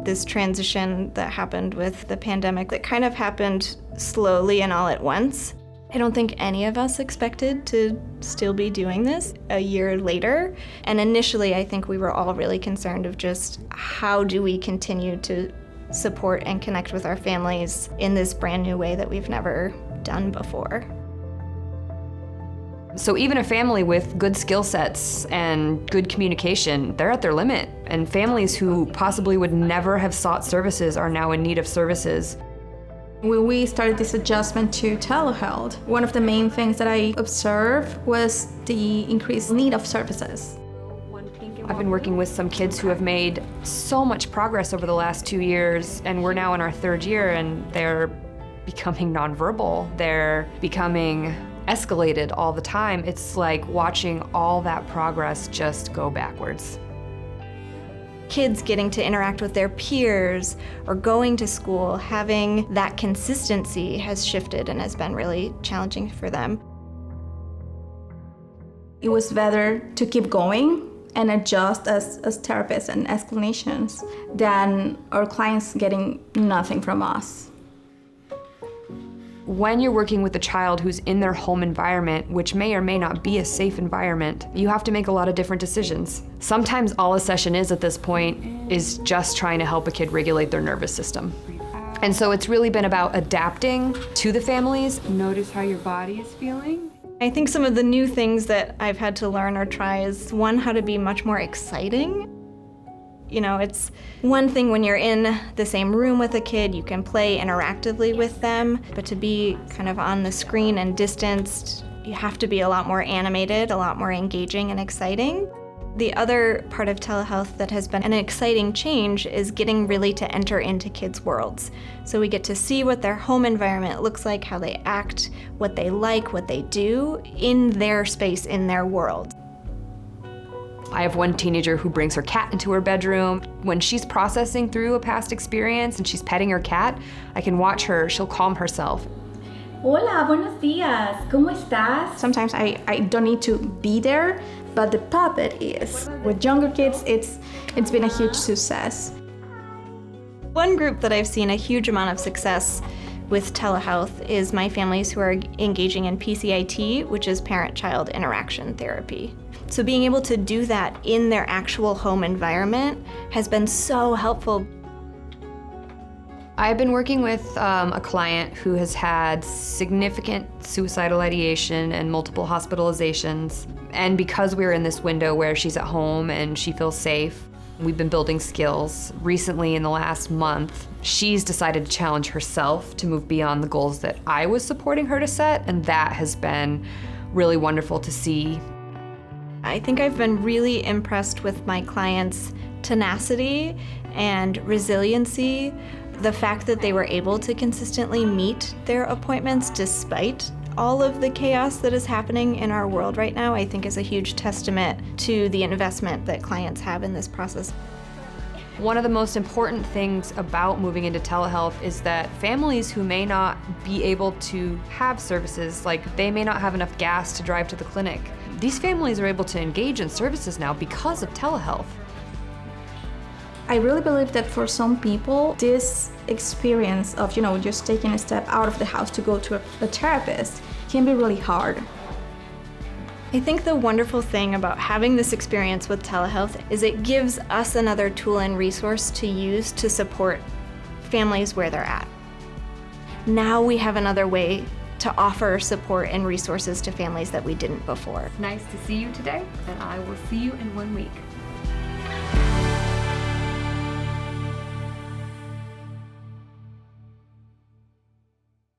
This transition that happened with the pandemic, that kind of happened slowly and all at once. I don't think any of us expected to still be doing this a year later. And initially, I think we were all really concerned of just how do we continue to support and connect with our families in this brand new way that we've never done before. So even a family with good skill sets and good communication, they're at their limit. And families who possibly would never have sought services are now in need of services. When we started this adjustment to telehealth, one of the main things that I observed was the increased need of services. I've been working with some kids who have made so much progress over the last 2 years, and we're now in our 3rd year, and they're becoming nonverbal. They're becoming escalated all the time. It's like watching all that progress just go backwards. Kids getting to interact with their peers or going to school, having that consistency has shifted and has been really challenging for them. It was better to keep going and adjust as therapists and as clinicians than our clients getting nothing from us. When you're working with a child who's in their home environment, which may or may not be a safe environment, you have to make a lot of different decisions. Sometimes all a session is at this point is just trying to help a kid regulate their nervous system. And so it's really been about adapting to the families. Notice how your body is feeling. I think some of the new things that I've had to learn or try is, one, how to be much more exciting. You know, it's one thing when you're in the same room with a kid, you can play interactively with them, but to be kind of on the screen and distanced, you have to be a lot more animated, a lot more engaging and exciting. The other part of telehealth that has been an exciting change is getting really to enter into kids' worlds. So we get to see what their home environment looks like, how they act, what they like, what they do in their space, in their world. I have one teenager who brings her cat into her bedroom. When she's processing through a past experience and she's petting her cat, I can watch her, she'll calm herself. Hola, buenos días, ¿cómo estás? Sometimes I don't need to be there, but the puppet is. With younger kids, it's been a huge success. One group that I've seen a huge amount of success with telehealth is my families who are engaging in PCIT, which is parent-child interaction therapy. So being able to do that in their actual home environment has been so helpful. I've been working with a client who has had significant suicidal ideation and multiple hospitalizations. And because we're in this window where she's at home and she feels safe, we've been building skills. Recently, in the last month, she's decided to challenge herself to move beyond the goals that I was supporting her to set, and that has been really wonderful to see. I think I've been really impressed with my clients' tenacity and resiliency. The fact that they were able to consistently meet their appointments despite all of the chaos that is happening in our world right now, I think is a huge testament to the investment that clients have in this process. One of the most important things about moving into telehealth is that families who may not be able to have services, like they may not have enough gas to drive to the clinic, these families are able to engage in services now because of telehealth. I really believe that for some people, this experience of, just taking a step out of the house to go to a therapist can be really hard. I think the wonderful thing about having this experience with telehealth is it gives us another tool and resource to use to support families where they're at. Now we have another way to offer support and resources to families that we didn't before. Nice to see you today, and I will see you in 1 week.